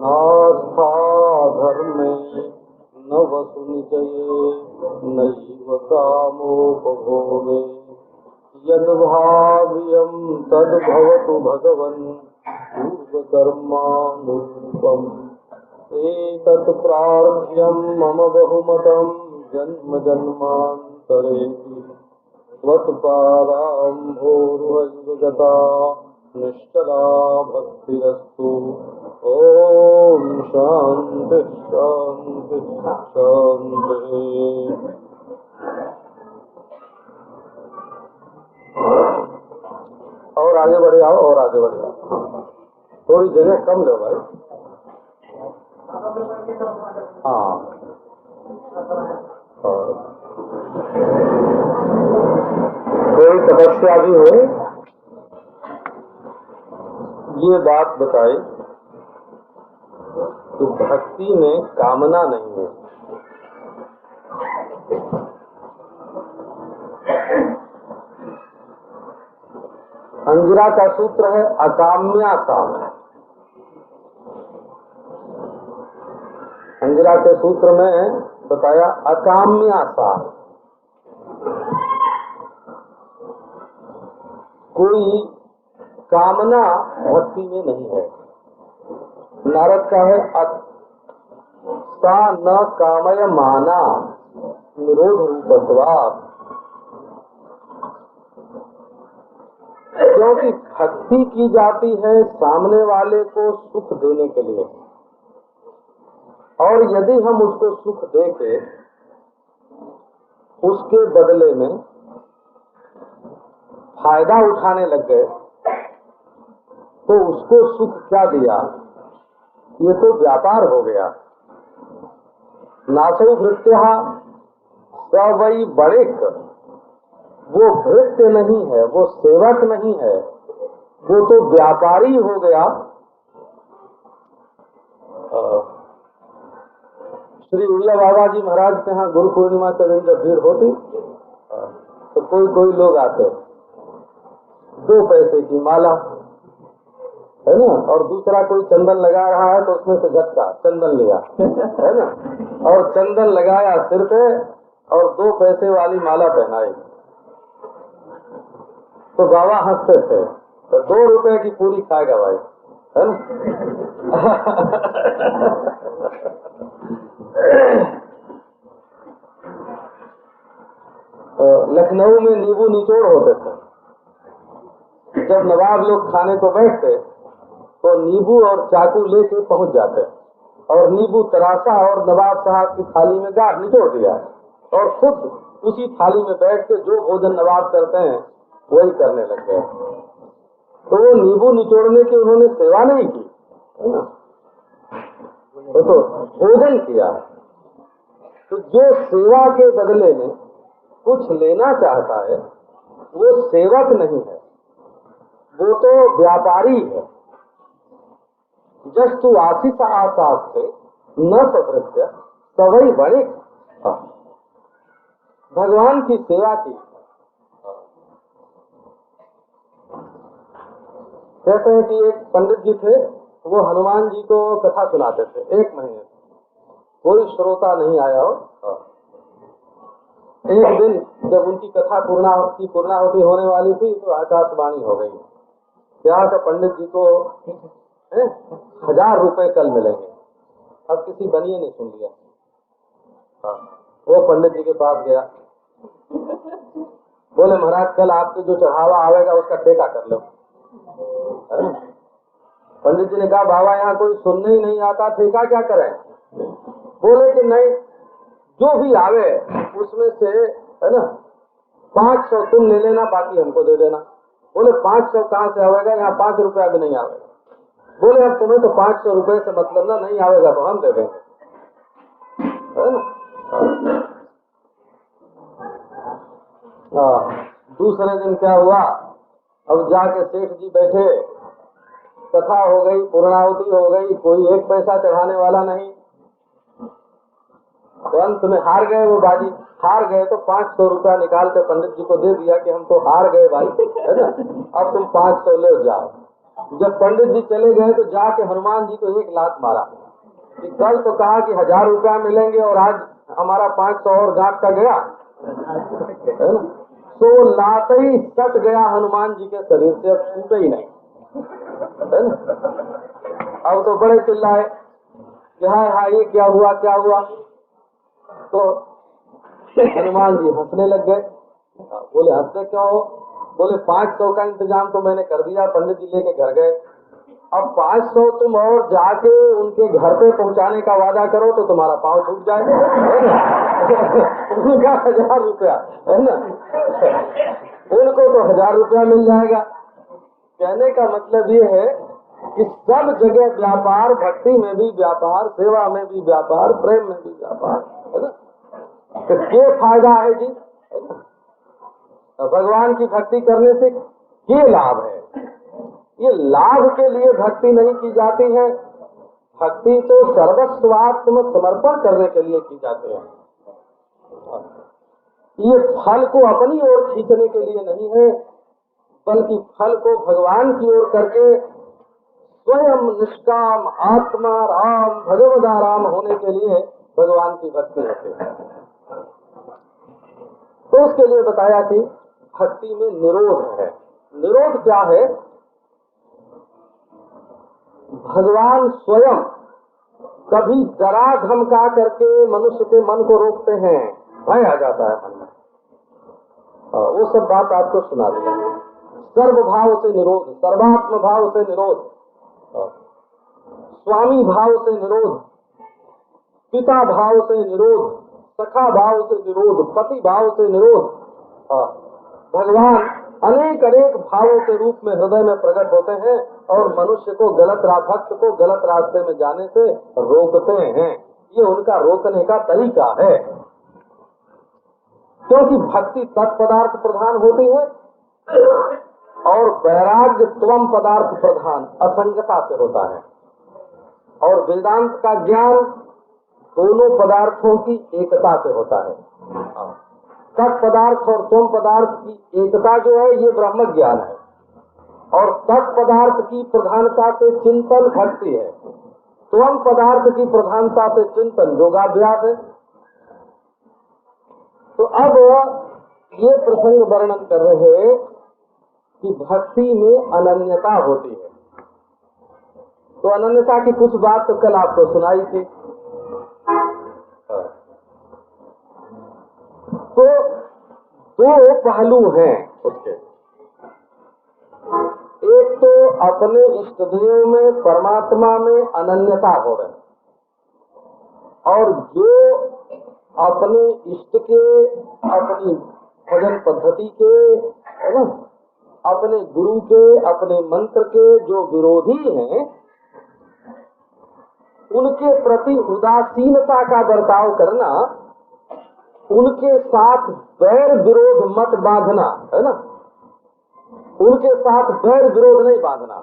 नास्था धर्मे न वसुनिचये नैव कामोपभोगे यद्भाव्यं तद्भवतु भगवन् पूर्वकर्मानुरूपम् एतत् प्रार्थ्यं मम बहुमतं जन्म जन्मान्तरेऽपि त्वत्पादाम्भोरुहैव गता निश्चला भक्तिरस्तु। ओम शांति शांति शांति। और आगे बढ़े आओ, और आगे बढ़े आओ, थोड़ी जगह कम लो भाई। हाँ, कोई तपस्या भी हो, ये बात बताई तो भक्ति में कामना नहीं है। अंगिरा का सूत्र है अकाम्यासा। अंगिरा के सूत्र में बताया अकाम्यासा, कोई कामना भक्ति में नहीं है। नारद का है सा न कामय माना निरोध रूपत्वात्, क्योंकि भक्ति की जाती है सामने वाले को सुख देने के लिए, और यदि हम उसको सुख देके उसके बदले में फायदा उठाने लग गए तो उसको सुख क्या दिया, ये तो व्यापार हो गया। नासौ भृत्या स वै बड़ेक, वो भृत्य नहीं है, वो सेवक नहीं है, वो तो व्यापारी हो गया। श्री उड़िया बाबा जी महाराज के यहाँ गुरु पूर्णिमा के दिन जब भीड़ होती तो कोई कोई लोग आते, 2 पैसे की माला है ना, और दूसरा कोई चंदन लगा रहा है तो उसमें से झटका चंदन लिया है ना, और चंदन लगाया सिर पे और 2 पैसे वाली माला पहनाई। तो बाबा हंसते थे, तो 2 रुपए की पूरी खाएगा भाई, है ना। लखनऊ में नींबू निचोड़ होते थे। जब नवाब लोग खाने को बैठते तो नींबू और चाकू लेके पहुंच जाते और नींबू तराशा और नवाब साहब की थाली में गाढ़ निचोड़ दिया और खुद उसी थाली में बैठ के जो भोजन नवाब करते हैं वही करने लग गए। तो वो नींबू निचोड़ने की उन्होंने सेवा नहीं की, है ना, वो तो भोजन किया। तो जो सेवा के बदले में कुछ लेना चाहता है वो सेवक नहीं है, वो तो व्यापारी है। जस्तु आशीष आशास्ते न सभृत्य सवै वणिक, भगवान की सेवा की। कहते हैं कि एक पंडित जी थे, वो हनुमान जी को कथा सुनाते थे 1 महीने, कोई श्रोता नहीं आया हो। एक दिन जब उनकी कथा पूर्णाहुति होने वाली थी तो आकाशवाणी हो गई, यहाँ का पंडित जी को 1000 रुपए कल मिलेंगे। अब किसी बनिए ने सुन लिया, वो पंडित जी के पास गया, बोले महाराज कल आपके जो चढ़ावा आवेगा उसका ठेका कर लो। पंडित जी ने कहा बाबा यहाँ कोई सुनने ही नहीं आता, ठेका क्या करें। बोले कि नहीं, जो भी आवे उसमें से है ना 500 तुम ले लेना, बाकी हमको दे देना। बोले 500 कहाँ से आवेगा, यहाँ 5 रुपया भी नहीं आवेगा। बोले अब तुम्हें तो 500 रुपए से मतलब ना, नहीं आवेगा तो हम दे देंगे, है ना। दूसरे दिन क्या हुआ, अब जाके सेठ जी बैठे, कथा हो गई, पूर्णाहुति हो गई, कोई एक पैसा चढ़ाने वाला नहीं। तो अंत में हार गए वो बाजी, हार गए तो 500 रुपया निकाल के पंडित जी को दे दिया कि हम तो हार गए भाई, है ना, अब तुम 500 ले जाओ। जब पंडित जी चले गए तो जाके हनुमान जी को एक लात मारा कि कल तो कहा कि 1000 रुपया मिलेंगे और आज हमारा 500 और गांठ का गया, है ना। तो लात ही सट गया हनुमान जी के शरीर से, अब छूटे ही नहीं, है ना। अब तो बड़े चिल्लाए कि हाय हाय ये क्या हुआ क्या हुआ। तो हनुमान जी हंसने लग गए। बोले हंसते क्यों हो? बोले 500 का इंतजाम तो मैंने कर दिया, पंडित जी लेके घर गए, अब 500 तुम और जाके उनके घर पे पहुंचाने का वादा करो तो तुम्हारा पाँव छूट जाए, उनका 1000 रुपया, है ना, उनको तो 1000 रुपया मिल जाएगा। कहने का मतलब ये है कि सब जगह व्यापार, भक्ति में भी व्यापार, सेवा में भी व्यापार, प्रेम में भी व्यापार, है ना। तो क्या फायदा है जी? भगवान की भक्ति करने से क्या लाभ है? ये लाभ के लिए भक्ति नहीं की जाती है, भक्ति तो सर्वस्वात्म समर्पण करने के लिए की जाती है। ये फल को अपनी ओर खींचने के लिए नहीं है, बल्कि फल को भगवान की ओर करके स्वयं निष्काम आत्मा राम भगवदाराम होने के लिए भगवान की भक्ति होती है। तो उसके लिए बताया कि भक्ति में निरोध है। निरोध क्या है? भगवान स्वयं कभी डरा धमका करके मनुष्य के मन को रोकते हैं, भय आ जाता है मन में, वो सब बात आपको सुना दिया। सर्व भाव से निरोध, सर्वात्म भाव से निरोध, स्वामी भाव से निरोध, पिता भाव से निरोध, सखा भाव से निरोध, पति भाव से निरोध। भगवान अनेक अनेक भावों के रूप में हृदय में प्रकट होते हैं और मनुष्य को भक्त को गलत रास्ते में जाने से रोकते हैं। ये उनका रोकने का तरीका है, क्योंकि भक्ति तत्पदार्थ प्रधान होती है और वैराग्य त्वम पदार्थ प्रधान असंगता से होता है। और वेदांत का ज्ञान दोनों पदार्थों की एकता से होता है। तत्पदार्थ और त्वम पदार्थ की एकता जो है ये ब्रह्म ज्ञान है, और तत्पदार्थ की प्रधानता से चिंतन भक्ति है, त्वम पदार्थ की प्रधानता से चिंतन योगाभ्यास है। तो अब ये प्रसंग वर्णन कर रहे हैं कि भक्ति में अनन्यता होती है। तो अनन्यता की कुछ बात तो कल आपको सुनाई थी। तो दो पहलू हैं उसके, एक तो अपने इष्ट देव में परमात्मा में अनन्यता हो रहे, और जो अपने इष्ट के, अपनी भजन पद्धति के, है ना, अपने गुरु के, अपने मंत्र के जो विरोधी हैं, उनके प्रति उदासीनता का बर्ताव करना, उनके साथ वैर विरोध मत बांधना, है ना, उनके साथ वैर विरोध नहीं बांधना,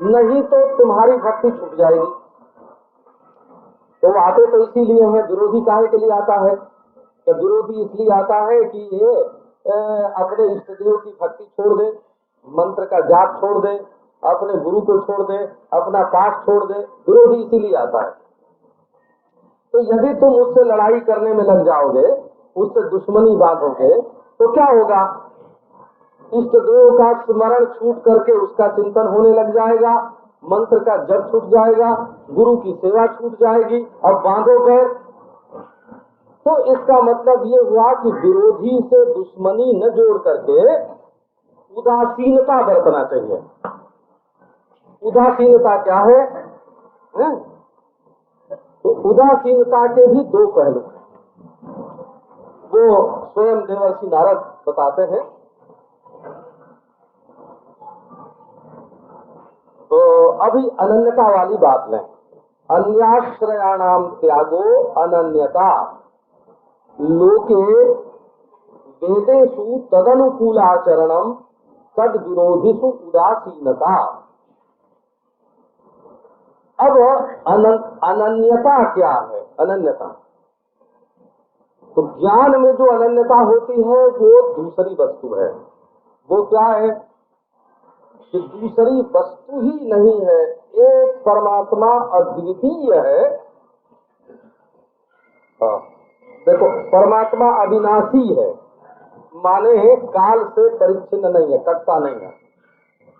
नहीं तो तुम्हारी भक्ति छूट जाएगी। तो आते तो इसीलिए है, विरोधी काहे के लिए आता है? तो विरोधी इसलिए आता है कि ये अपने इष्ट देव की भक्ति छोड़ दे, मंत्र का जाप छोड़ दे, अपने गुरु को छोड़ दे, अपना पाठ छोड़ दे, विरोधी इसीलिए आता है। तो यदि तुम उससे लड़ाई करने में लग जाओगे, उससे दुश्मनी बांधोगे, तो क्या होगा? इष्ट देव का स्मरण छूट करके उसका चिंतन होने लग जाएगा, मंत्र का जप छूट जाएगा, गुरु की सेवा छूट जाएगी, अब बांधो पैर। तो इसका मतलब ये हुआ कि विरोधी से दुश्मनी न जोड़ करके उदासीनता बरतना चाहिए। उदासीनता क्या है? तो उदासीनता के भी दो पहलू हैं, वो स्वयं देवर्षि नारद बताते हैं। तो अभी अनन्यता वाली बात लें। अन्याश्रयाणाम त्यागो अनन्यता, लोके वेदेषु तदनुकूलाचरणम तद विरोधिषु उदासीनता। अब अनन्यता क्या है? अनन्यता तो ज्ञान में जो अनन्यता होती है वो दूसरी वस्तु है। वो क्या है कि दूसरी वस्तु ही नहीं है, एक परमात्मा अद्वितीय है। हाँ, देखो परमात्मा अविनाशी है, माने काल से परिच्छिन्न नहीं है, कटता नहीं है।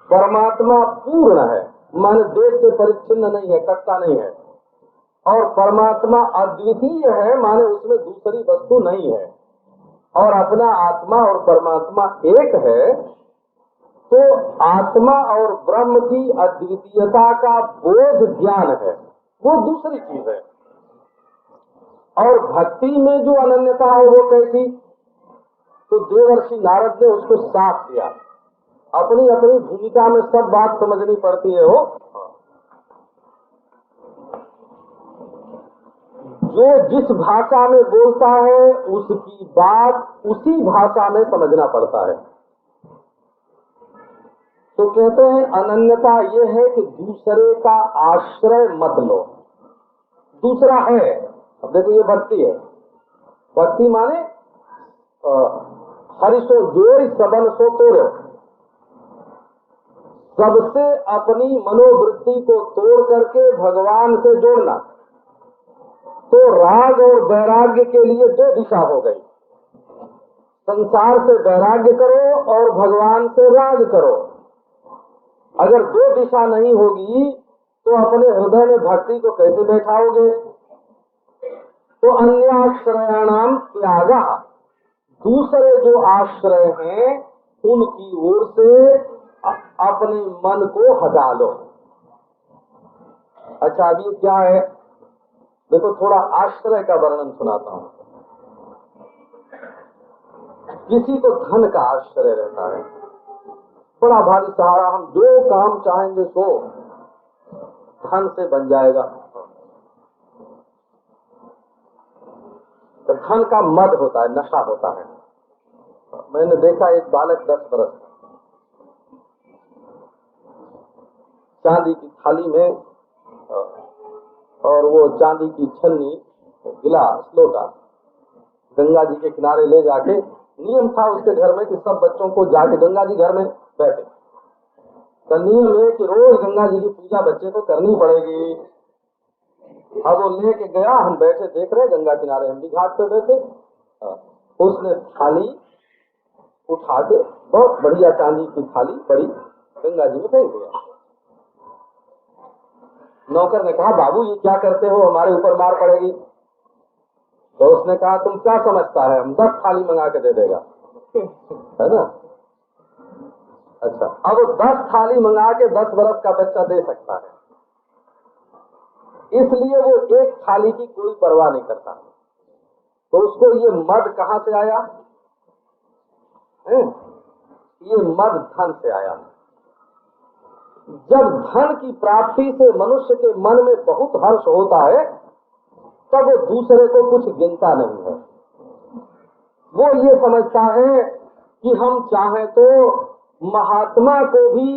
परमात्मा पूर्ण है, माने देश से परिच्छिन्न नहीं है, कटता नहीं है। और परमात्मा अद्वितीय है, माने उसमें दूसरी वस्तु नहीं है। और अपना आत्मा और परमात्मा एक है, तो आत्मा और ब्रह्म की अद्वितीयता का बोध ज्ञान है, वो दूसरी चीज है। और भक्ति में जो अनन्यता है वो कैसी? तो देवर्षि नारद ने उसको साफ किया। अपनी अपनी भूमिका में सब बात समझनी पड़ती है। हो जो जिस भाषा में बोलता है उसकी बात उसी भाषा में समझना पड़ता है। तो कहते हैं अनन्यता ये है कि दूसरे का आश्रय मत लो। दूसरा है, अब देखो ये भक्ति है। भक्ति माने हरिशो जोड़ सबन सो तोड़ो, सबसे अपनी मनोवृत्ति को तोड़ करके भगवान से जोड़ना। तो राग और वैराग्य के लिए दो दिशा हो गई, संसार से वैराग्य करो और भगवान से राग करो। अगर दो दिशा नहीं होगी तो अपने हृदय में भक्ति को कैसे बैठाओगे? तो अन्याश्रयाणाम त्यागा, दूसरे जो आश्रय हैं उनकी ओर से अपने मन को हटा लो। अच्छा, अभी क्या है देखो, थोड़ा आश्रय का वर्णन सुनाता हूं। किसी को धन का आश्रय रहता है, बड़ा भारी सहारा, हम जो काम चाहेंगे सो धन से बन जाएगा। तो धन का मद होता है, नशा होता है। मैंने देखा एक बालक 10 बरस चांदी की थाली में और वो चांदी की छन्नी, गिलास, लोटा गंगा जी के किनारे ले जाके, नियम था उसके घर में कि सब बच्चों को जाके गंगा जी घर में बैठे। तो नियम है कि रोज गंगा जी की पूजा बच्चे को करनी पड़ेगी। अब वो लेके गया, हम बैठे देख रहे गंगा किनारे, हम भी घाट पे बैठे। उसने थाली उठा के, बहुत बढ़िया चांदी की थाली बड़ी, गंगा जी में फेंक दिया। नौकर ने कहा, बाबू ये क्या करते हो, हमारे ऊपर मार पड़ेगी। तो उसने कहा, तुम क्या समझता है, हम 10 थाली मंगा के दे देगा, है ना। अच्छा, अब 10 थाली मंगा के 10 बरस का बच्चा दे सकता है, इसलिए वो एक थाली की कोई परवाह नहीं करता। तो उसको ये मद कहां से आया? ये मद धन से आया। जब धन की प्राप्ति से मनुष्य के मन में बहुत हर्ष होता है, तब वो दूसरे को कुछ गिनता नहीं है। वो ये समझता है कि हम चाहें तो महात्मा को भी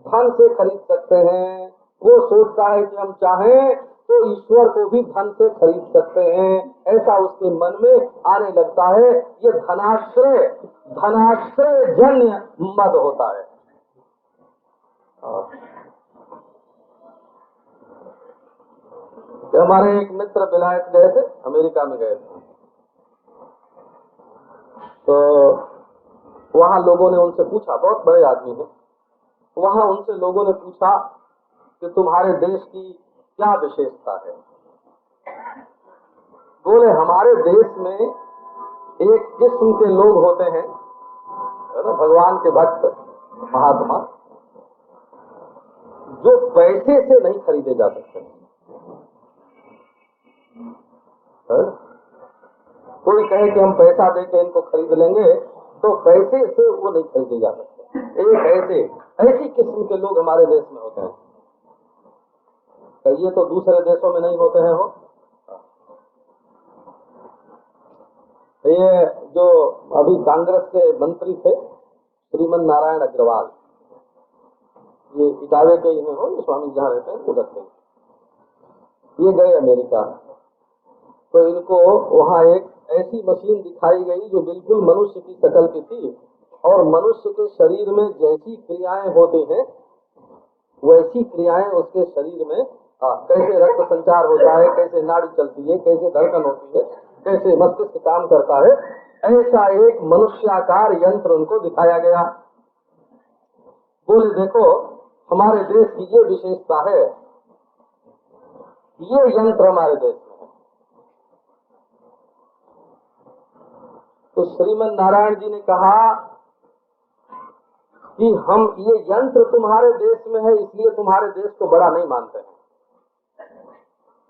धन से खरीद सकते हैं। वो सोचता है कि हम चाहें तो ईश्वर को भी धन से खरीद सकते हैं। ऐसा उसके मन में आने लगता है। ये धनाश्रय जन्य मद होता है। हमारे एक मित्र विलायत गए थे, अमेरिका में गए थे, तो वहां लोगों ने उनसे पूछा, बहुत बड़े आदमी हैं, वहां उनसे लोगों ने पूछा कि तुम्हारे देश की क्या विशेषता है। बोले हमारे देश में एक किस्म के लोग होते हैं, है ना, भगवान के भक्त महात्मा, जो पैसे से नहीं खरीदे जा सकते। कोई कहे कि हम पैसा देके इनको खरीद लेंगे, तो पैसे से वो नहीं खरीदे जा सकते। एक ऐसी किस्म के लोग हमारे देश में होते हैं। ये तो दूसरे देशों में नहीं होते हैं। हो ये जो अभी कांग्रेस के मंत्री थे श्रीमन नारायण अग्रवाल, ये इटावे के ही हैं, हो स्वामी जहाँ रहते हैं उधर से। ये गए अमेरिका, तो इनको वहाँ एक ऐसी मशीन दिखाई गई जो बिल्कुल मनुष्य की शक्ल की थी, और मनुष्य के शरीर में जैसी क्रियाएं होती हैं वैसी क्रियाएं उसके शरीर में, कैसे रक्त संचार होता है, कैसे नाड़ी चलती है, कैसे धड़कन होती है, कैसे मस्तिष्क काम करता है, ऐसा एक मनुष्याकार यंत्र उनको दिखाया गया। बोले देखो हमारे देश की ये विशेषता है, ये यंत्र हमारे देश में है। तो श्रीमन नारायण जी ने कहा कि हम ये यंत्र तुम्हारे देश में है इसलिए तुम्हारे देश को बड़ा नहीं मानते हैं,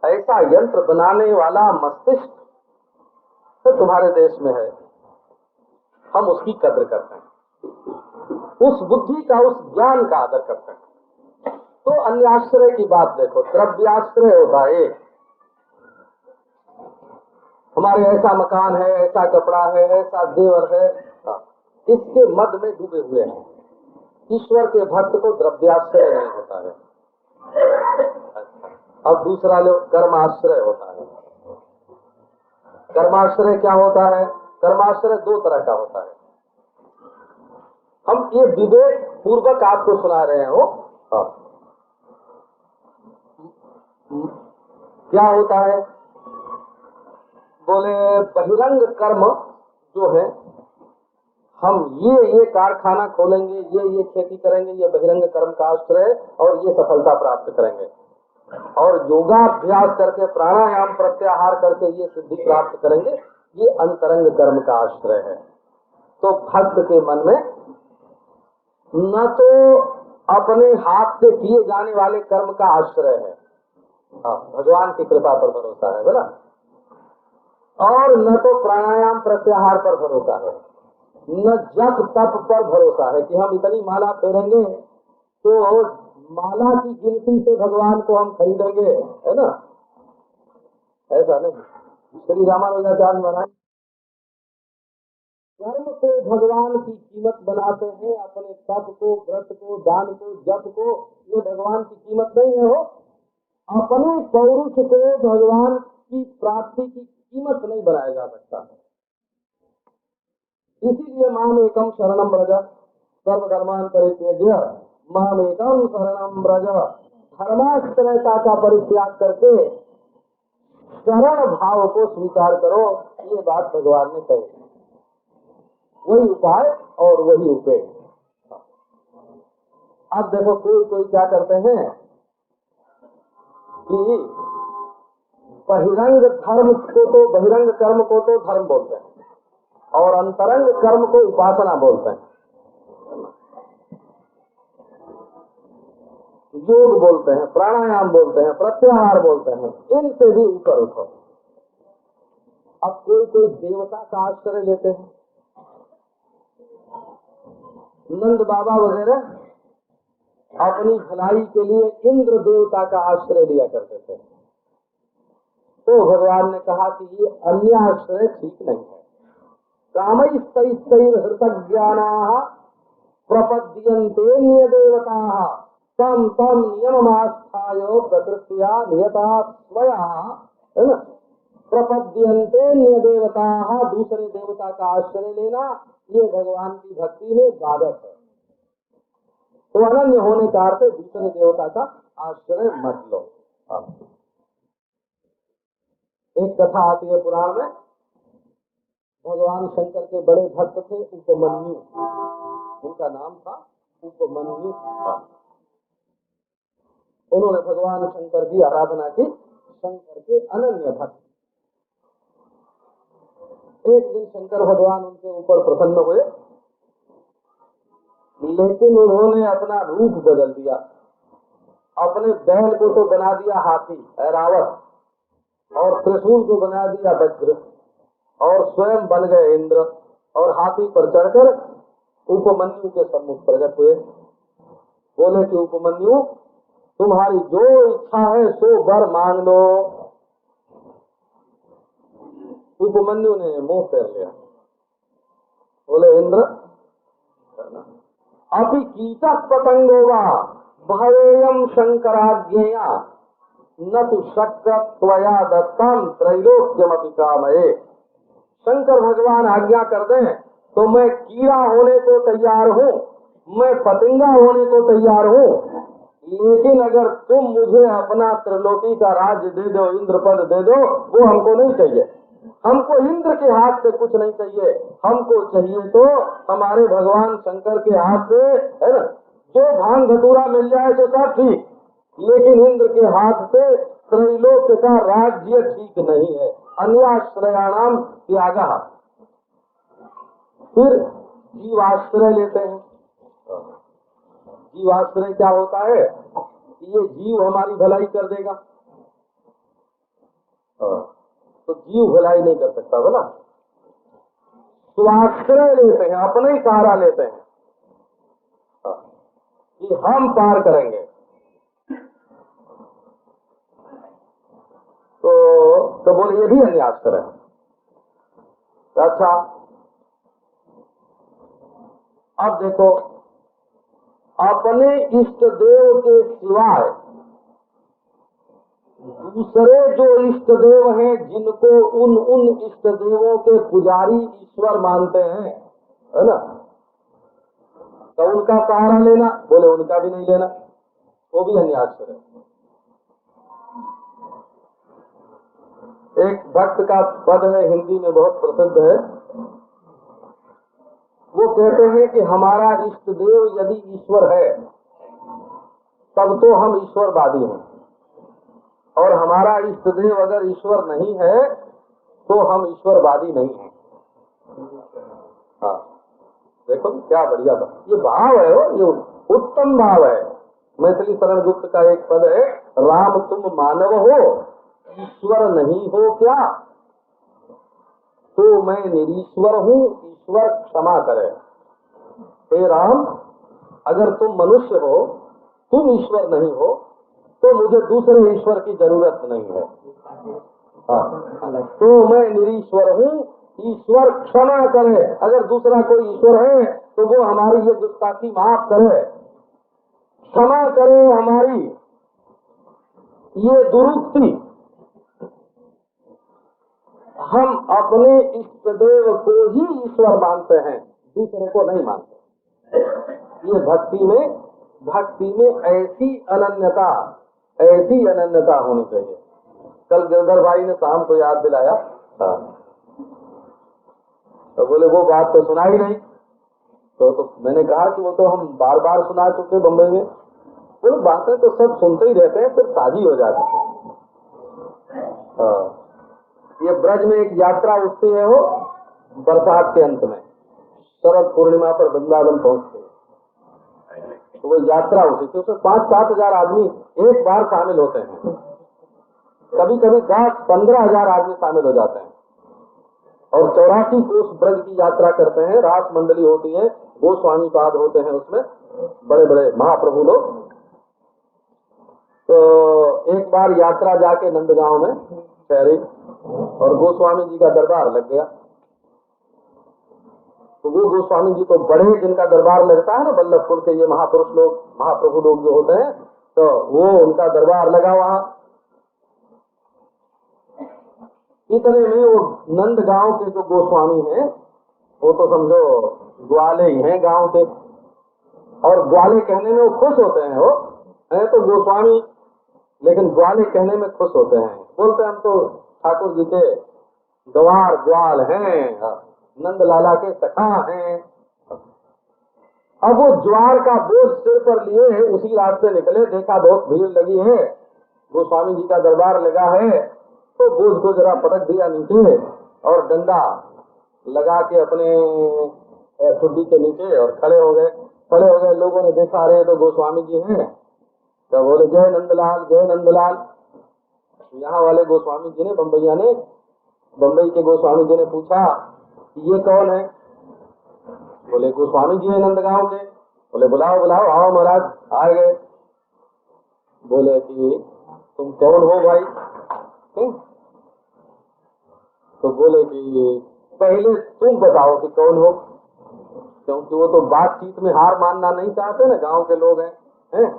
ऐसा यंत्र बनाने वाला मस्तिष्क तो तुम्हारे देश में है, हम उसकी कद्र करते हैं, उस बुद्धि का, उस ज्ञान का आदर करते हैं। तो अन्य आश्रय की बात देखो, द्रव्याश्रय होता है, हमारे ऐसा मकान है, ऐसा कपड़ा है, ऐसा देवर है, इसके मद में डूबे हुए हैं। ईश्वर के भक्त को द्रव्याश्रय नहीं होता है। अब दूसरा लो, कर्माश्रय होता है। कर्माश्रय क्या होता है? कर्माश्रय दो तरह का होता है। हम ये विवेक पूर्वक आपको सुना रहे हो। क्या होता है? बोले बहिरंग कर्म जो है, हम ये कारखाना खोलेंगे, ये खेती करेंगे, ये बहिरंग कर्म का आश्रय, और ये सफलता प्राप्त करेंगे। और योगाभ्यास करके, प्राणायाम प्रत्याहार करके ये सिद्धि प्राप्त करेंगे, ये अंतरंग कर्म का आश्रय है। तो भक्त के मन में न तो अपने हाथ से किए जाने वाले कर्म का आश्रय है, भगवान की कृपा पर भरोसा है बोला, और न तो प्राणायाम प्रत्याहार पर भरोसा है, न जप तप पर भरोसा है कि हम इतनी माला फेरेंगे तो माला की गिनती से भगवान को हम खरीदेंगे, है ना? ऐसा नहीं। श्री रामानुजाचार्य महाराज कर्म को भगवान की कीमत बनाते हैं, अपने तप को, व्रत को, दान को, जप को, ये भगवान की कीमत नहीं है। हो अपने पौरुष को भगवान की प्राप्ति की कीमत नहीं बनाया जा सकता। इसीलिए माम एकम शरणम व्रज सर्वधर्मान परित्यज्य माम एकम शरणम व्रज, धर्माश्रयता का परित्याग करके शरण भाव को स्वीकार करो, ये बात भगवान ने कही। वही उपाय और वही उपेय। अब देखो कोई क्या करते हैं कि बहिरंग धर्म को तो, बहिरंग कर्म को तो धर्म बोलते हैं और अंतरंग कर्म को उपासना बोलते हैं, योग बोलते हैं, प्राणायाम बोलते हैं, प्रत्याहार बोलते हैं। इनसे भी ऊपर उठो। अब कोई देवता का आश्रय लेते हैं, नंद बाबा वगैरह अपनी भलाई के लिए इंद्र देवता का आश्रय लिया करते थे। तो भगवान ने कहा कि ये अन्य आश्रय ठीक नहीं है। कामैस्तैस्तैर्हृतज्ञानाः प्रपद्यन्ते देवताः तम तम नियममास्थाय प्रकृत्या नियता स्वया, है ना? प्रपद्यन्ते देवताः, दूसरे देवता का आश्रय लेना ये भगवान की भक्ति में बाधक है। तो अनन्य होने का अर्थ दूसरे देवता का आश्रय मत लो। एक कथा आती है पुराण में, भगवान शंकर के बड़े भक्त थे उपमन्यु, उनका नाम था उपमन्यु। उन्होंने भगवान शंकर की आराधना की, शंकर के अनन्य भक्त। एक दिन शंकर भगवान उनके ऊपर प्रसन्न हुए, लेकिन उन्होंने अपना रूप बदल दिया। अपने बैल को तो बना दिया हाथी ऐरावत, और त्रिशूल को बना दिया वज्र, और स्वयं बन गए इंद्र, और हाथी पर चढ़कर उपमन्यु के सम्मुख प्रकट हुए। बोले कि उपमन्यु, तुम्हारी जो इच्छा है सो वर मांग लो। उपमन्यु ने मुंह फेर लिया, बोले इंद्र अपि कीट पतंगो वा भवेयम शंकराज्ञेया न तो शक्य त्वया दत्तम त्रैलोक्यमपि कामये। शंकर भगवान आज्ञा कर दें तो मैं कीड़ा होने को तैयार हूँ, मैं पतंगा होने को तैयार हूँ, लेकिन अगर तुम मुझे अपना त्रिलोकी का राज्य दे दो, इंद्र पद दे दो, वो हमको नहीं चाहिए। हमको इंद्र के हाथ से कुछ नहीं चाहिए, हमको चाहिए तो हमारे भगवान शंकर के हाथ से, है ना, जो भांग धतूरा मिल जाए तो सब ठीक, लेकिन इंद्र के हाथ से त्रैलोक्य का राज्य ठीक नहीं है। अन्याश्रयाणाम त्यागा। फिर जीवाश्रय लेते हैं। जीवाश्रय क्या होता है? ये जीव हमारी भलाई कर देगा, तो जीव भलाई नहीं कर सकता बोला। स्वाश्रय लेते हैं, अपने ही सहारा लेते हैं कि हम पार करेंगे। तो बोले ये भी अन्याश्रय है। अच्छा, अब देखो, अपने इष्ट देव के सिवाय दूसरे जो इष्ट देव हैं, जिनको उन इष्ट देवों के पुजारी ईश्वर मानते हैं, है ना, तो उनका सहारा लेना, बोले उनका भी नहीं लेना, वो भी अन्याश्रय है। एक भक्त का पद है, हिंदी में बहुत प्रसिद्ध है। वो कहते हैं कि हमारा इष्ट देव यदि ईश्वर है तब तो हम ईश्वरवादी हैं, और हमारा इष्ट देव अगर ईश्वर नहीं है तो हम ईश्वरवादी नहीं हैं। हाँ, देखो क्या बढ़िया बात, ये भाव है, वो ये उत्तम भाव है। मैथिली शरण गुप्त का एक पद है, राम तुम मानव हो, ईश्वर नहीं हो क्या? तो मैं निरीश्वर हूँ, ईश्वर क्षमा करे। हे राम, अगर तुम मनुष्य हो, तुम ईश्वर नहीं हो, तो मुझे दूसरे ईश्वर की जरूरत नहीं है। तो मैं निरीश्वर हूँ, ईश्वर क्षमा करे। अगर दूसरा कोई ईश्वर है तो वो हमारी ये गुस्ताखी माफ करे, क्षमा करे हमारी ये दुरुक्ति। हम अपने इष्ट देव को ही ईश्वर मानते हैं, दूसरे को नहीं मानते। ये भक्ति में ऐसी अनन्यता होनी चाहिए। कल गिरधर भाई ने शाम को याद दिलाया, तो बोले वो बात तो सुना ही नहीं। तो मैंने कहा कि वो तो हम बार बार सुना चुके बम्बई में। बोले बातें तो सब सुनते ही रहते हैं, फिर साझी हो जाती है। ये ब्रज में एक यात्रा उठती है, वो बरसात के अंत में, शरद पूर्णिमा पर वृंदावन पहुंचते हैं। तो वो यात्रा उठी थी, उसमें 5-7 हजार आदमी एक बार शामिल होते हैं, कभी कभी 10-15 हजार आदमी शामिल हो जाते हैं, और 84 कोस ब्रज की यात्रा करते हैं। रास मंडली होती है, गोस्वामी पाद होते हैं उसमें, बड़े बड़े महाप्रभु लोग। तो एक बार यात्रा जाके नंदगांव में ठहरी, और गोस्वामी जी का दरबार लग गया। तो वो गोस्वामी जी तो बड़े, जिनका दरबार लगता है ना, बल्लभपुर के ये महापुरुष लोग, महाप्रभु लोग जो होते हैं, तो वो उनका दरबार लगा वहां। इतने में वो नंदगांव के जो गोस्वामी हैं, वो तो समझो ग्वाले ही हैं गांव के, और ग्वाले कहने में वो खुश होते हैं। वो है तो गोस्वामी, लेकिन ग्वाले कहने में खुश होते हैं। बोलते हैं हम तो ठाकुर जी के गवार ग्वाल हैं, नंद लाला के सखा हैं। अब वो ज्वार का बोझ सिर पर लिए उसी रास्ते निकले, देखा बहुत भीड़ लगी है, गोस्वामी जी का दरबार लगा है, तो बोझ को जरा पटक दिया नीचे, और डंडा लगा के अपने ठुड्डी के नीचे और खड़े हो गए। लोगों ने देखा, रहे तो गोस्वामी जी हैं, तो बोले जय नंदलाल, जय नंदलाल। यहाँ वाले गोस्वामी जी ने, बम्बई के गोस्वामी जी ने पूछा ये कौन है? बोले गोस्वामी जी है नंदगांव के। बोले बुलाओ, आओ महाराज। आ गए। बोले कि तुम कौन हो भाई? तो बोले कि पहले तुम बताओ कि कौन हो। क्योंकि वो तो बातचीत में हार मानना नहीं चाहते ना, गांव के लोग हैं।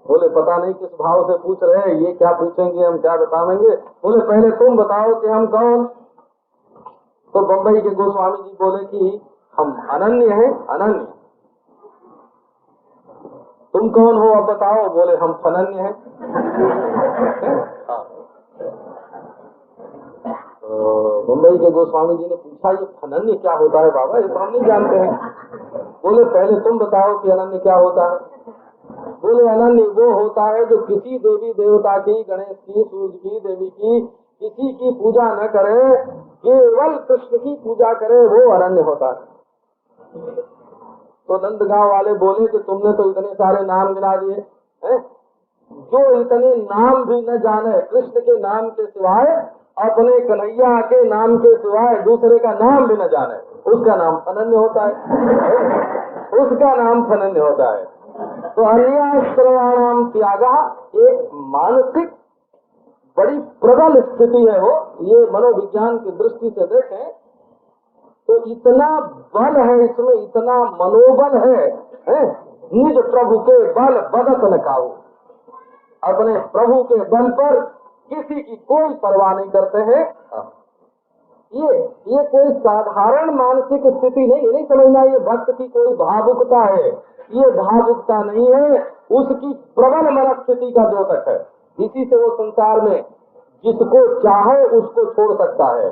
बोले पता नहीं किस भाव से पूछ रहे हैं, ये क्या पूछेंगे, हम क्या बतावेंगे। बोले पहले तुम बताओ कि हम कौन। तो बम्बई के गोस्वामी जी बोले कि हम अनन्य हैं, अनन्य। तुम कौन हो अब बताओ। बोले हम फनन्य हैं। तो बम्बई के गोस्वामी जी ने पूछा ये फनन्य क्या होता है बाबा, ये तो हम नहीं जानते हैं। बोले पहले तुम बताओ कि अनन्य क्या होता है। बोले अनन्य वो होता है जो किसी देवी देवता की, गणेश की, सूर्य की, देवी की, किसी की पूजा न करे, केवल कृष्ण की पूजा करे, वो अनन्य होता है। तो नंदगांव वाले बोले कि तुमने तो इतने सारे नाम गिना दिए हैं, जो इतने नाम भी न जाने कृष्ण के नाम के सिवाय, अपने कन्हैया के नाम के सिवाय दूसरे का नाम भी न जाने, उसका नाम अनन्य होता है। उसका नाम अनन्य होता है। तो अन्याश्रयाणाम त्यागा एक मानसिक बड़ी प्रबल स्थिति है वो। ये मनोविज्ञान की दृष्टि से देखें तो इतना बल है इसमें, इतना मनोबल है, निज प्रभु के बल बदत न काऊ। अपने प्रभु के बल पर किसी की कोई परवाह नहीं करते हैं। ये कोई साधारण मानसिक स्थिति नहीं, नहीं समझना ये भक्त की कोई भावुकता है। ये भावुकता नहीं है, उसकी प्रबल मनस्थिति का द्योतक है। इसी से वो संसार में जिसको चाहे उसको छोड़ सकता है,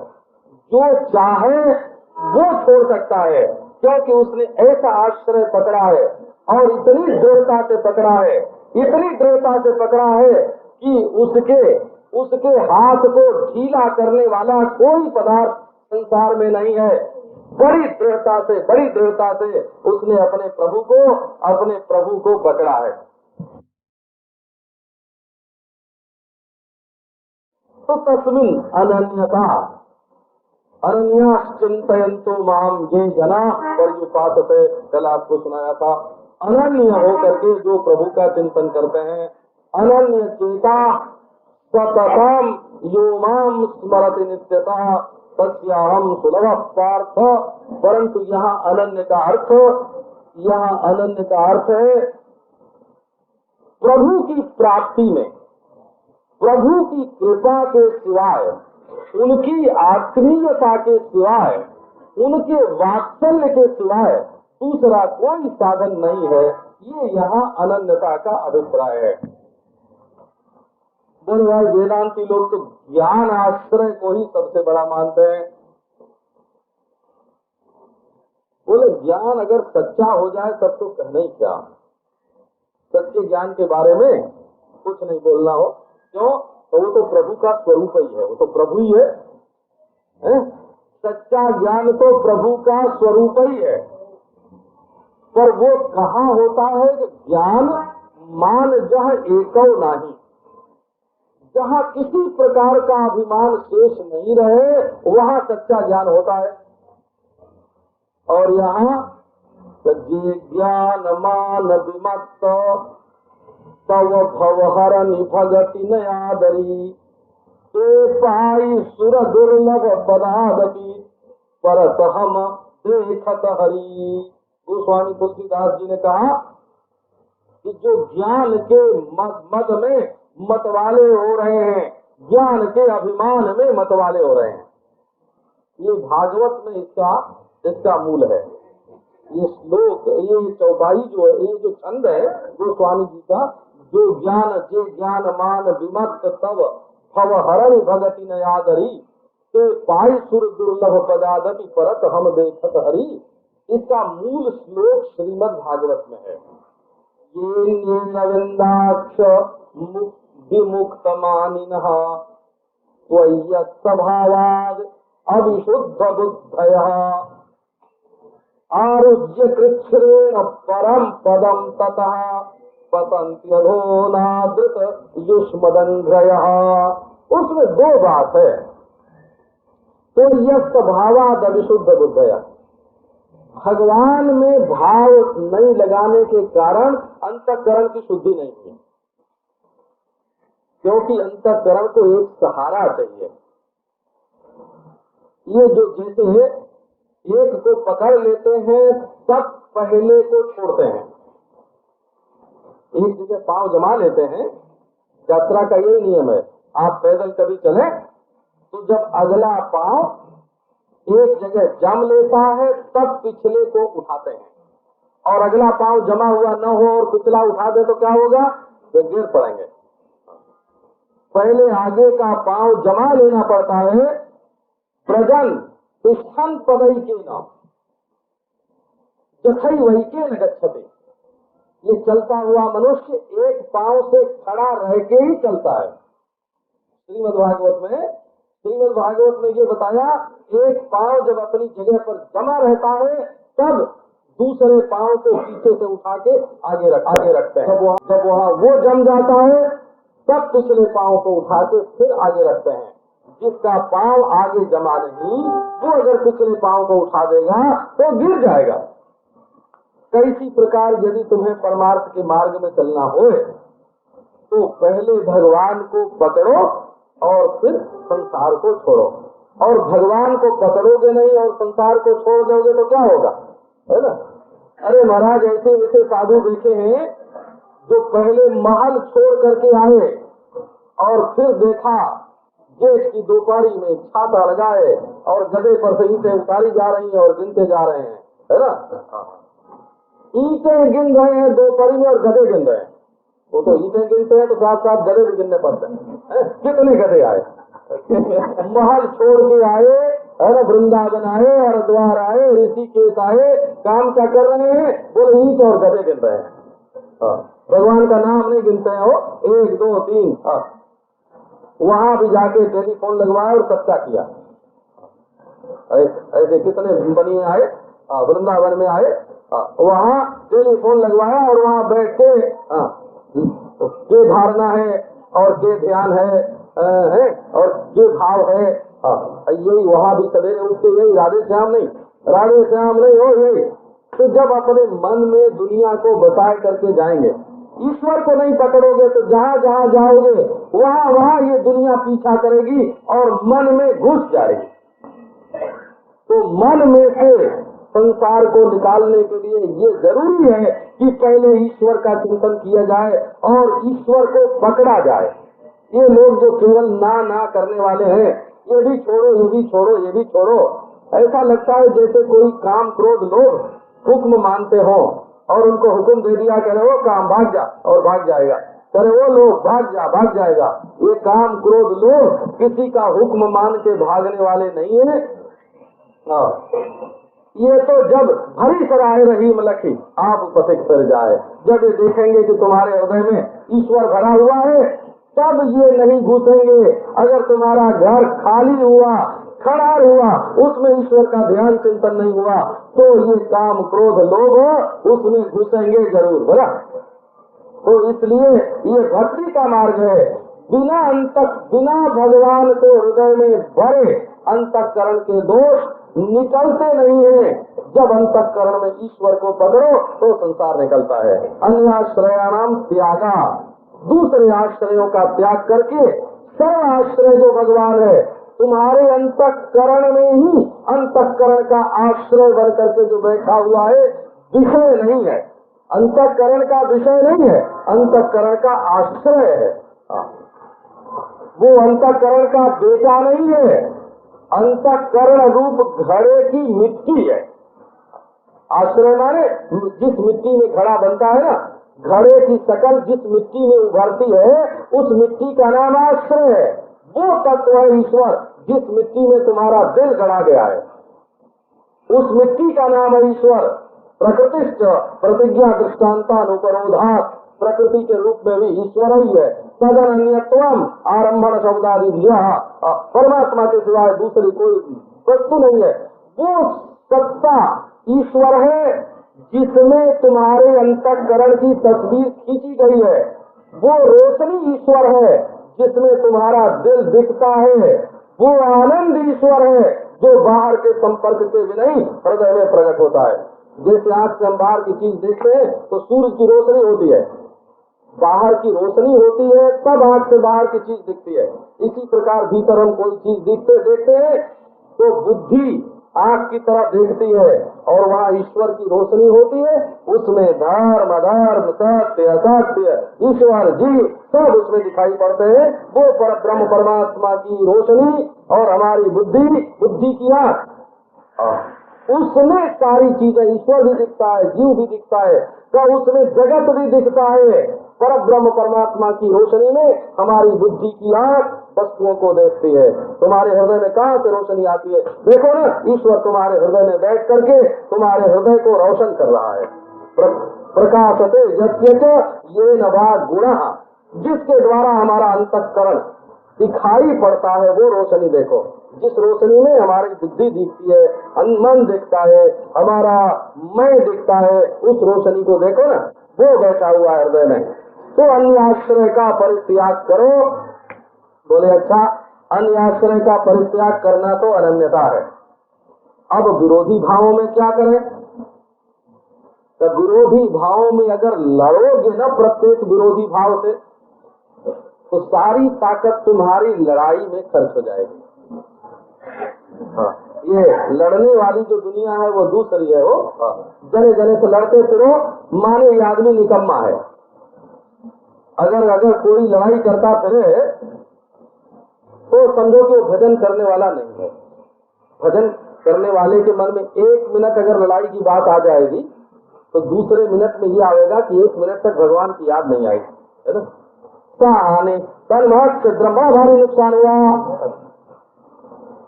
जो चाहे वो छोड़ सकता है, क्योंकि उसने ऐसा आश्रय पकड़ा है और इतनी दृढ़ता से पकड़ा है, इतनी दृढ़ता से पकड़ा है कि उसके हाथ को ढीला करने वाला कोई पदार्थ संसार में नहीं है। बड़ी दृढ़ता से उसने अपने प्रभु को पकड़ा है। तो तस्मिन अनन्यता अनन्याश्चिन्तयन्तो माम ये जना पर्युपासते। कल आपको सुनाया था, अनन्य होकर के जो प्रभु का चिंतन करते हैं, अनन्य चेता सततम यो माम स्मरति नित्यता तस्याहं सुलभ पार्थ। परंतु यहाँ अनन्य का अर्थ है प्रभु की प्राप्ति में, प्रभु की कृपा के सिवाय, उनकी आत्मीयता के सिवाय, उनके वात्सल्य के सिवाय दूसरा कोई साधन नहीं है। ये यहाँ अनन्यता का अभिप्राय है। बोले भाई वेदांती लोग तो ज्ञान आश्रय को ही सबसे बड़ा मानते हैं। बोले ज्ञान अगर सच्चा हो जाए तब तो कहना ही क्या, सच्चे ज्ञान के बारे में कुछ नहीं बोलना हो। क्यों? तो वो तो प्रभु का स्वरूप ही है, वो तो प्रभु ही है? सच्चा ज्ञान तो प्रभु का स्वरूप ही है। पर वो कहाँ होता है कि ज्ञान मान जह एको नहीं, जहाँ किसी प्रकार का अभिमान शेष नहीं रहे, वहाँ सच्चा ज्ञान होता है। और यहाँ जे ज्ञान मान विमत्त तव भवहरनि भगति नयादरी, ते पाई सुर दुर्लभ पदादपि परत हम देखत हरि। गोस्वामी तुलसीदास जी ने कहा कि जो ज्ञान के मद में मतवाले हो रहे हैं, ज्ञान के अभिमान में मतवाले हो रहे हैं, ये भागवत में इसका मूल है। ये श्लोक, ये चौपाई जो है, ये जो छंद है गोस्वामी जी का, जो ज्ञान मान विमत्त तब भव हरण भगति नयादरी, ते पाई सुर दुर्लभ पदादपि परत हम देखत हरि। इसका मूल श्लोक श्रीमद् भागवत में है। ये नविंदाक्ष विमुक्त मानिनः त्वय्यस्तभावाद् अविशुद्ध बुद्धयः आरुह्य कृच्छ्रेण परम पदम ततः पतन्त्यधोनादृत युष्मदंग्रयः। उसमें दो बात है। तो यस्त भावाद अविशुद्ध बुद्धया, भगवान में भाव नहीं लगाने के कारण अंतःकरण की शुद्धि नहीं है, क्योंकि अंतःकरण को एक सहारा चाहिए। ये जो जैसे एक को पकड़ लेते हैं तब पहले को छोड़ते हैं। एक जगह पांव जमा लेते हैं, यात्रा का यही नियम है। आप पैदल कभी चले तो जब अगला पांव एक जगह जम लेता है तब पिछले को उठाते हैं, और अगला पांव जमा हुआ न हो और पिछला उठा दे तो क्या होगा, वे गिर पड़ेंगे। पहले आगे का पांव जमा लेना पड़ता है। प्रजन तिष्ठन् पदैकेन जथै वैकेन गच्छति। ये चलता हुआ मनुष्य एक पांव से खड़ा रह के ही चलता है। श्रीमद् भागवत में ये बताया, एक पांव जब अपनी जगह पर जमा रहता है तब दूसरे पांव को पीछे से उठा के आगे रखते हैं। जब वहाँ वो जम जाता है तब पिछले पांव को उठा के फिर आगे रखते हैं। जिसका पांव आगे जमा नहीं, वो अगर पिछले पांव को उठा देगा तो गिर जाएगा। कैसी प्रकार यदि तुम्हें परमार्थ के मार्ग में चलना हो तो पहले भगवान को पकड़ो और फिर संसार को छोड़ो। और भगवान को पकड़ोगे नहीं और संसार को छोड़ दोगे तो क्या होगा, है ना। अरे महाराज, ऐसे ऐसे साधु देखे हैं जो पहले महल छोड़ करके आए और फिर देखा जेठ की दोपहरी में छाता लगाए और गधे पर से ईंटें उतारी जा रही हैं और गिनते जा रहे हैं, है ना। ईंटें गिन रहे हैं दोपहरी में और गधे गिन रहे हैं। वो तो ईंटें गिनते हैं तो साथ साथ गधे भी गिनने पड़ते हैं। कितने गधे आए महल छोड़ के आए, है ना, वृंदावन आए, हरिद्वार आए, ऋषिकेश आए, काम क्या कर रहे हैं, बोले ईंट और गधे गिन रहे हैं। भगवान का नाम नहीं गिनते हैं। वो 1 2 3 वहां भी जाके टेलीफोन लगवाया और सच्चा किया। ऐसे कितने बनिए आए, वृंदावन में आए, वहाँ टेलीफोन लगवाया और वहाँ बैठ के धारणा है और के ध्यान है और के भाव है। यही वहाँ भी सवेरे उठ के यही राधे श्याम नहीं हो यही। तो जब अपने मन में दुनिया को बसाए करके जाएंगे, ईश्वर को नहीं पकड़ोगे तो जहाँ जहाँ जाओगे वहाँ वहाँ ये दुनिया पीछा करेगी और मन में घुस जाएगी। तो मन में से संसार को निकालने के लिए ये जरूरी है कि पहले ईश्वर का चिंतन किया जाए और ईश्वर को पकड़ा जाए। ये लोग जो केवल ना करने वाले हैं, ये भी छोड़ो, ये भी छोड़ो, ये भी छोड़ो, ऐसा लगता है जैसे कोई काम क्रोध लोग हुक्म मानते हो और उनको हुक्म दे दिया, कह रहे वो काम भाग जा और भाग जाएगा, करे वो लोग भाग जाएगा। ये काम क्रोध लोग किसी का हुक्म मान के भागने वाले नहीं है। ये तो जब भरी सराय रहीम लखी आप पथिक फिर जाए, जब ये देखेंगे कि तुम्हारे हृदय में ईश्वर भरा हुआ है तब ये नहीं घुसेंगे। अगर तुम्हारा घर खाली हुआ, खड़ार हुआ, उसमें ईश्वर का ध्यान चिंतन नहीं हुआ तो ये काम क्रोध लोग उसमें घुसेंगे जरूर, बोला। तो इसलिए ये भक्ति का मार्ग है। बिना भगवान को हृदय में भरे अंतःकरण के दोष निकलते नहीं है। जब अंतःकरण में ईश्वर को पकड़ो तो संसार निकलता है। अन्य आश्रयाणाम त्यागा, दूसरे आश्रयों का त्याग करके सर्व आश्रय जो भगवान है, तुम्हारे अंतःकरण में ही अंतःकरण का आश्रय बन करके जो बैठा हुआ है, विषय नहीं है, अंतःकरण का विषय नहीं है, अंतःकरण का आश्रय है। वो अंतःकरण का बेटा नहीं है, अंतःकरण रूप घड़े की मिट्टी है। आश्रय माने जिस मिट्टी में घड़ा बनता है ना, घड़े की शकल जिस मिट्टी में उभरती है उस मिट्टी का नाम आश्रय है। वो तत्व है ईश्वर जिस मिट्टी में तुम्हारा दिल गड़ा गया है, उस मिट्टी का नाम है ईश्वर। प्रकृतिश्च प्रतिज्ञा दृष्टान्तानुपरोधात्, प्रकृति के रूप में भी ईश्वर ही है। तदन्यत्वम आरंभण शब्दादिभ्यः, परमात्मा के सिवाय दूसरी कोई वस्तु नहीं है। वो सत्ता ईश्वर है जिसमें तुम्हारे अंतःकरण की तस्वीर खींची गई है। वो रोशनी ईश्वर है जिसमें तुम्हारा दिल दिखता है। वो आनंद ईश्वर है जो बाहर के संपर्क के बिना ही हृदय में प्रकट होता है। जैसे आंख से हम बाहर की चीज देखते हैं तो सूरज की रोशनी होती है, बाहर की रोशनी होती है तब आंख से बाहर की चीज दिखती है। इसी प्रकार भीतर हम कोई चीज देखते हैं तो बुद्धि आँख की तरफ देखती है और वहाँ ईश्वर की रोशनी होती है, उसमें धर्म अधर्म सत्य असत्य ईश्वर जीव सब उसमें दिखाई पड़ते हैं। वो पर ब्रह्म परमात्मा की रोशनी और हमारी बुद्धि की आँख, उसमें सारी चीजें, ईश्वर भी दिखता है, जीव भी दिखता है, तो उसमें जगत भी दिखता है। पर ब्रह्म परमात्मा की रोशनी में हमारी बुद्धि की आँख वस्तुओं को देखती है। तुम्हारे हृदय में कहाँ से रोशनी आती है? देखो ना, ईश्वर तुम्हारे हृदय में बैठ करके तुम्हारे हृदय को रोशन कर रहा है। प्रकाशते यज्ञ ये नवा गुणा, जिसके द्वारा हमारा अंतःकरण दिखाई पड़ता है, वो रोशनी देखो। जिस रोशनी में हमारी बुद्धि दिखती है, मन दिखता है, हमारा मैं दिखता है, उस रोशनी को देखो ना, वो बैठा हुआ है हृदय में। तो अन्य आश्रय का परित्याग करो। बोले अच्छा, अन्य आश्रय का परित्याग करना तो अनन्यता है। अब विरोधी भावों में क्या करें? तो विरोधी भावों में अगर लड़ोगे ना प्रत्येक विरोधी भाव से, तो सारी ताकत तुम्हारी लड़ाई में खर्च हो जाएगी। हाँ, ये लड़ने वाली जो दुनिया है वो दूसरी है। वो जने जने से लड़ते फिरो, माने ये आदमी निकम्मा है। अगर कोई लड़ाई करता फिरे तो समझो कि वो भजन करने वाला नहीं है। भजन करने वाले के मन में एक मिनट अगर लड़ाई की बात आ जाएगी तो दूसरे मिनट में ये आएगा कि एक मिनट तक भगवान की याद नहीं आएगी, है ना। आने तन महत बड़ा भारी नुकसान हुआ,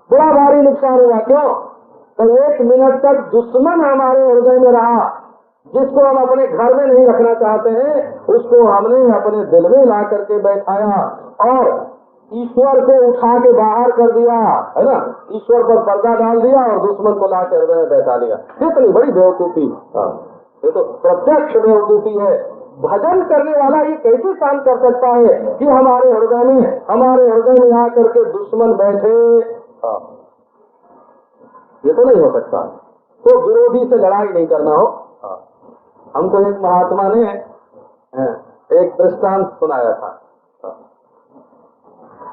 बड़ा भारी नुकसान हुआ। क्यों? तो एक मिनट तक दुश्मन हमारे हृदय में रहा, जिसको हम अपने घर में नहीं रखना चाहते हैं, उसको हमने अपने दिल में ला करके बैठाया और ईश्वर को उठा के बाहर कर दिया, है ना। ईश्वर पर पर्दा डाल दिया और दुश्मन को ला के हृदय में बैठा लिया। कितनी बड़ी बेवकूफी! ये तो प्रत्यक्ष बेवकूफी है। भजन करने वाला ये कैसे काम कर सकता है कि हमारे हृदय में आकर के दुश्मन बैठे? ये तो नहीं हो सकता। तो विरोधी से लड़ाई नहीं करना हो। हमको एक महात्मा ने एक दृष्टांत सुनाया था।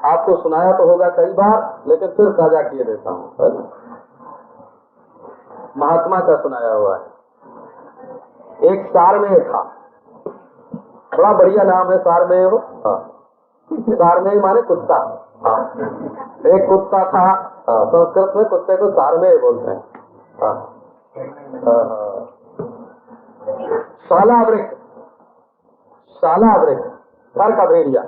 आपको सुनाया तो होगा कई बार, लेकिन फिर ताजा किए देता हूँ। महात्मा का सुनाया हुआ है। एक सारमेय था, बड़ा बढ़िया नाम है सारमेय। हो सारमेय माने कुत्ता। एक कुत्ता था, संस्कृत में कुत्ते को सारमेय बोलते हैं। शालावृक्ष घर का भेड़िया,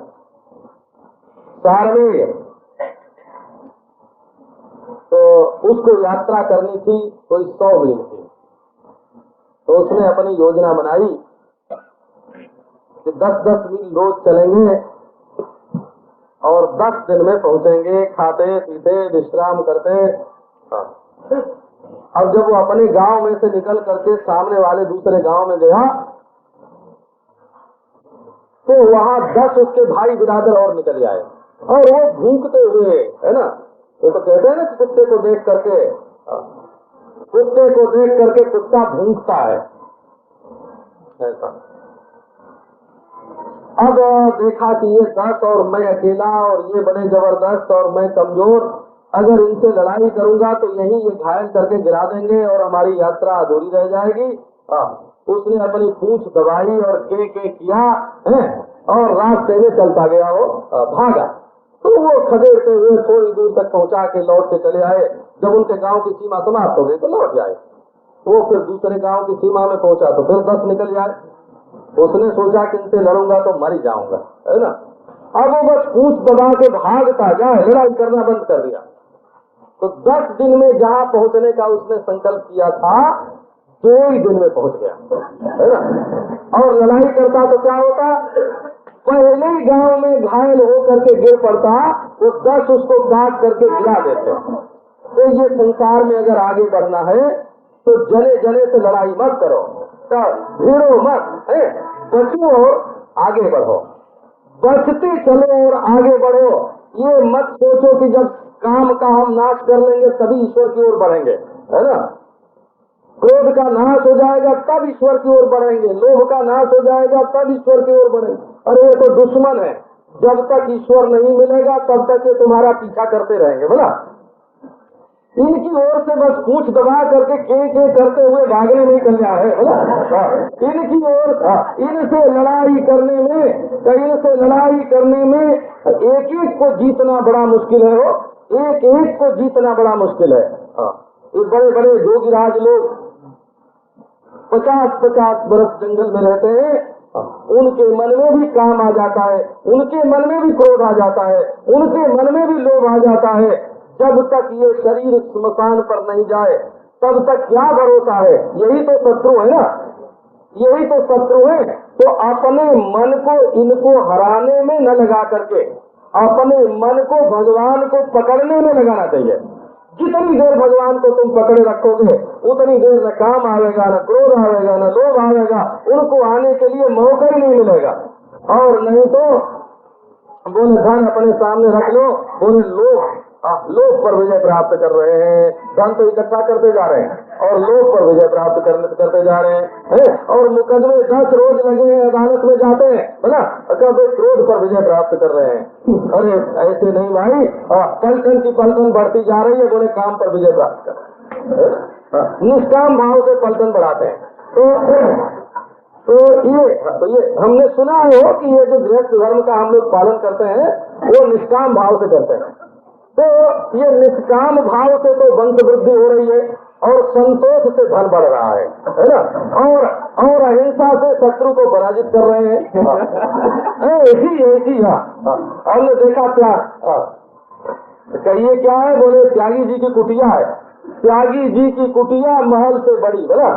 सारमेय। तो उसको यात्रा करनी थी कोई 100 मील की। तो उसने अपनी योजना बनाई कि 10-10 मील रोज चलेंगे और 10 दिन में पहुंचेंगे, खाते पीते विश्राम करते। अब जब वो अपने गांव में से निकल करके सामने वाले दूसरे गांव में गया तो वहां 10 उसके भाई बिरादर और निकल आए और वो भूखते हुए, है ना। तो कहते हैं ना कि कुत्ते को देख करके कुत्ता भूखता है, ऐसा। अब देखा कि ये 10 और मैं अकेला और ये बड़े जबरदस्त और मैं कमजोर, अगर इनसे लड़ाई करूंगा तो यही ये घायल करके गिरा देंगे और हमारी यात्रा अधूरी रह जाएगी। उसने अपनी पूंछ दबाई और के किया है और रास्ते में चलता गया, वो भागा। तो वो खदेड़ते हुए थोड़ी दूर तक पहुंचा के लौट के चले आए। जब उनके गांव की सीमा समाप्त हो गई तो लौट जाए। वो फिर दूसरे गांव की सीमा में पहुंचा तो फिर 10 निकल जाए। उसने सोचा कि इनसे लड़ूंगा तो मर ही जाऊंगा, है ना। अब वो बस पूंछ दबा के भागता जाए, लड़ाई करना बंद कर दिया। तो 10 दिन में जहां पहुंचने का उसने संकल्प किया था 2 ही दिन में पहुंच गया, है ना। और लड़ाई करता तो क्या होता, पहले ही गांव में घायल हो करके गिर पड़ता, वो 10 उसको काट करके गिरा देते। तो ये संसार में अगर आगे बढ़ना है तो जने जने से लड़ाई मत करो, तो भीड़ो मत, है, बचो और आगे बढ़ो, बचते चलो और आगे बढ़ो। ये मत सोचो कि जब काम का हम नाश कर लेंगे तभी ईश्वर की ओर बढ़ेंगे, है ना। क्रोध का नाश हो जाएगा तब ईश्वर की ओर बढ़ेंगे, लोभ का नाश हो जाएगा तब ईश्वर की ओर बढ़ेंगे। अरे ये तो दुश्मन है, जब तक ईश्वर नहीं मिलेगा तब तक ये तुम्हारा पीछा करते रहेंगे। बोला इनकी ओर से बस पूंछ दबा करके के करते हुए भागने में कल्याण है बोला। इनकी ओर इनसे लड़ाई करने में, इनसे लड़ाई करने में एक एक को जीतना बड़ा मुश्किल है। वो एक एक को जीतना बड़ा मुश्किल है। ये बड़े बड़े जोगीराज लोग 50-50 बरस जंगल में रहते हैं, उनके मन में भी काम आ जाता है, उनके मन में भी क्रोध आ जाता है, उनके मन में भी लोभ आ जाता है। जब तक ये शरीर स्मशान पर नहीं जाए तब तक क्या भरोसा है? यही तो शत्रु है ना, यही तो शत्रु है। तो अपने मन को इनको हराने में न लगा करके अपने मन को भगवान को पकड़ने में लगाना चाहिए। जितनी देर भगवान को तुम पकड़े रखोगे उतनी देर न काम आवेगा, न क्रोध आवेगा, न लोभ आवेगा, उनको आने के लिए मौका ही नहीं मिलेगा। और नहीं तो बोले धन अपने सामने रख लो, बोले लोभ पर विजय प्राप्त कर रहे हैं। धन तो इकट्ठा करते जा रहे हैं और लोभ पर विजय प्राप्त करते जा रहे हैं। और मुकदमे 10 रोज लगे हैं, अदालत में जाते हैं, है ना, कब क्रोध पर विजय प्राप्त कर रहे हैं। अरे ऐसे नहीं भाई, पलटन की पलटन बढ़ती जा रही है, बोले काम पर विजय प्राप्त कर रहे हैं। निष्काम भाव से पलटन बढ़ाते हैं। तो ये हमने सुना है कि ये जो गृहस्थ धर्म का हम लोग पालन करते हैं वो निष्काम भाव से करते हैं। तो ये निष्काम भाव से तो वंश वृद्धि हो रही है और संतोष से धन बढ़ रहा है ना, और अहिंसा से शत्रु को पराजित कर रहे हैं। ऐसी हमने देखा क्या कहिए क्या है, बोले त्यागी जी की कुटिया है, त्यागी जी की कुटिया महल से बड़ी, बोला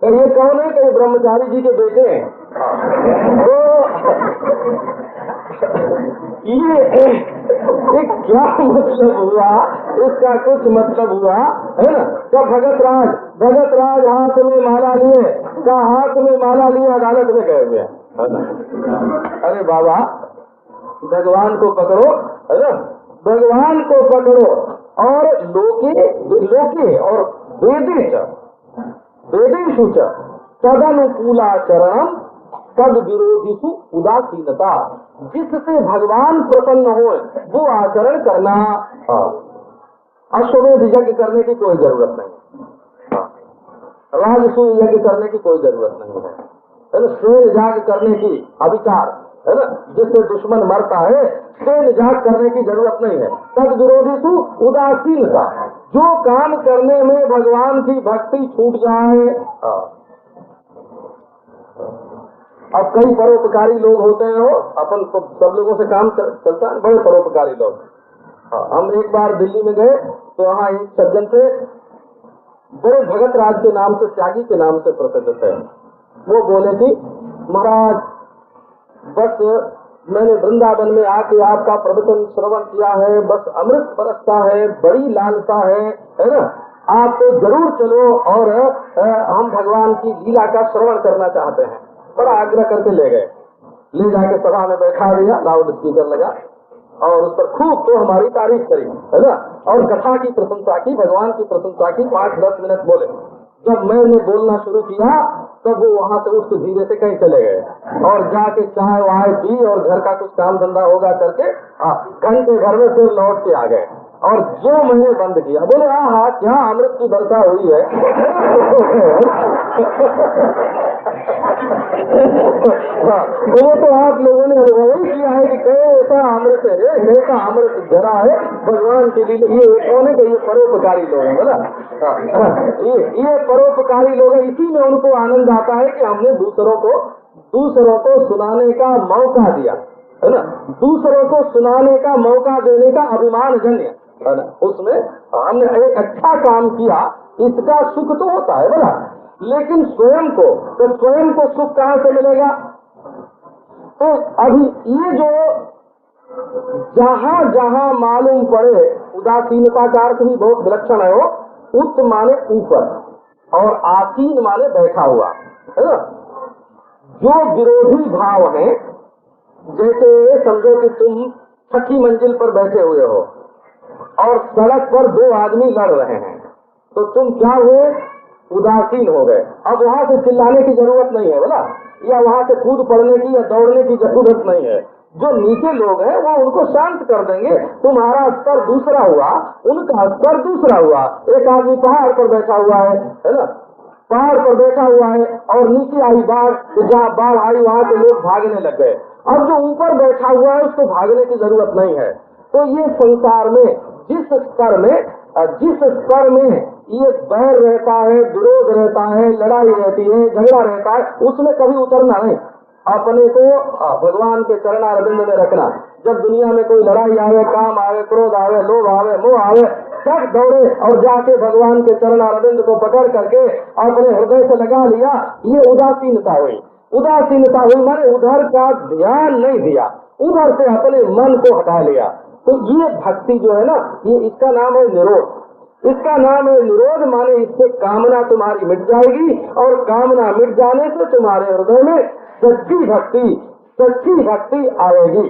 तो ये कौन है? कि ब्रह्मचारी जी के बेटे हैं। तो ये क्या मतलब हुआ? इसका कुछ मतलब हुआ है ना। क्या भगत राज हाथ में माला लिए, का हाथ में माला लिए अदालत में गए हुए हैं। अरे बाबा भगवान को पकड़ो, है ना, भगवान को पकड़ो। और लोके और वेदेषु च तदनुकूलाचरणम तद विरोधिषु उदासीनता। जिससे भगवान प्रसन्न हो वो आचरण करना। अश्वमेध यज्ञ करने की कोई जरूरत नहीं, राजसूय यज्ञ करने की कोई जरूरत नहीं है, शेर जाग करने की अविचार, है ना, जिससे दुश्मन मरता है, शेर जाग करने की जरूरत नहीं है। तद विरोधिषु उदासीनता, जो काम करने में भगवान की भक्ति छूट जाए। अब कई परोपकारी लोग होते हैं, वो अपन सब लोगों से काम चलता है, बड़े परोपकारी लोग। हम एक बार दिल्ली में गए तो वहाँ एक सज्जन थे, बड़े भगत राज के नाम से, त्यागी के नाम से प्रसिद्ध थे। वो बोले कि महाराज बस मैंने वृंदावन में आके आपका प्रवचन श्रवण किया है, बस अमृत बरसता है, बड़ी लालसा है ना, आप तो जरूर चलो और हम भगवान की लीला का श्रवण करना चाहते हैं। बड़ा आग्रह करके ले गए, ले जाके सभा में बैठा दिया, लाउड स्पीकर लगा और उस पर खूब तो हमारी तारीफ करी, है ना, और कथा की प्रशंसा की, भगवान की प्रशंसा की। 5-10 मिनट बोले। जब मैंने बोलना शुरू किया तब वो वहां से उठ के धीरे से कहीं चले गए और जाके चाय वाय पी और घर का कुछ काम धंधा होगा करके घंटे भर में फिर लौट के आ गए। और जो मैंने बंद किया, बोले हाँ क्या अमृत की वर्षा हुई है। वो तो आप लोगों ने अनुभव ही किया है कि कैसा अमृत है, कैसा अमृत जरा है भगवान के लिए। ये कौन है? कि ये परोपकारी लोग हैं, बोला ये परोपकारी लोग हैं। इसी में उनको आनंद आता है कि हमने दूसरों को सुनाने का मौका दिया, है ना, दूसरों को सुनाने का मौका देने का अभिमान जन्य, है ना, उसमें हमने एक अच्छा काम किया, इसका सुख तो होता है, बोला, लेकिन स्वयं को सुख कहाँ से मिलेगा? तो अभी ये जो जहां जहां मालूम पड़े, उदासीनता का अर्थ भी बहुत विलक्षण है। वो उत माने ऊपर और आसीन माने बैठा हुआ, है ना। जो विरोधी भाव है, जैसे समझो कि तुम 6ठी मंजिल पर बैठे हुए हो और सड़क पर 2 आदमी लड़ रहे हैं, तो तुम क्या हुए? उदासीन हो गए। अब वहां से चिल्लाने की जरूरत नहीं है, बोला, या वहां से कूद पड़ने की या दौड़ने की जरूरत नहीं है। जो नीचे लोग हैं वो उनको शांत कर देंगे। तुम्हारा स्तर दूसरा हुआ, उनका स्तर दूसरा हुआ। एक आदमी पहाड़ पर बैठा हुआ है ना, पहाड़ पर बैठा हुआ है और नीचे आई बाढ़, तो जहाँ बाढ़ आई वहाँ के लोग भागने लग गए। अब जो ऊपर बैठा हुआ है उसको भागने की जरूरत नहीं है। तो ये संसार में जिस स्तर में ये बैर रहता है, विरोध रहता है, लड़ाई रहती है, झगड़ा रहता है, उसमें कभी उतरना नहीं। अपने को भगवान के चरणारविंद में रखना। जब दुनिया में कोई लड़ाई आवे, काम आवे, क्रोध आवे, लोभ आवे, मोह आवे, सब दौड़े और जाके भगवान के चरणारविंद को पकड़ करके अपने हृदय से लगा लिया। ये उदासीनता हुई। उदासीनता हुई माने उधर का ध्यान नहीं दिया, उधर से अपने मन को हटा लिया। तो ये भक्ति जो है ना, ये इसका नाम है निरोध। इसका नाम है निरोध, माने इससे कामना तुम्हारी मिट जाएगी और कामना मिट जाने से तुम्हारे हृदय में सच्ची भक्ति आएगी।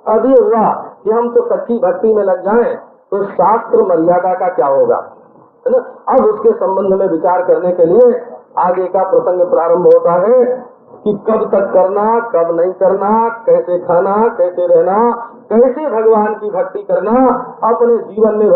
अब ये हुआ कि हम तो सच्ची भक्ति में लग जाएं तो शास्त्र मर्यादा का क्या होगा, है ना। अब उसके संबंध में विचार करने के लिए आगे का प्रसंग प्रारंभ होता है कि कब तक करना, कब नहीं करना, कैसे खाना, कैसे रहना, कैसे भगवान की भक्ति करना, अपने जीवन में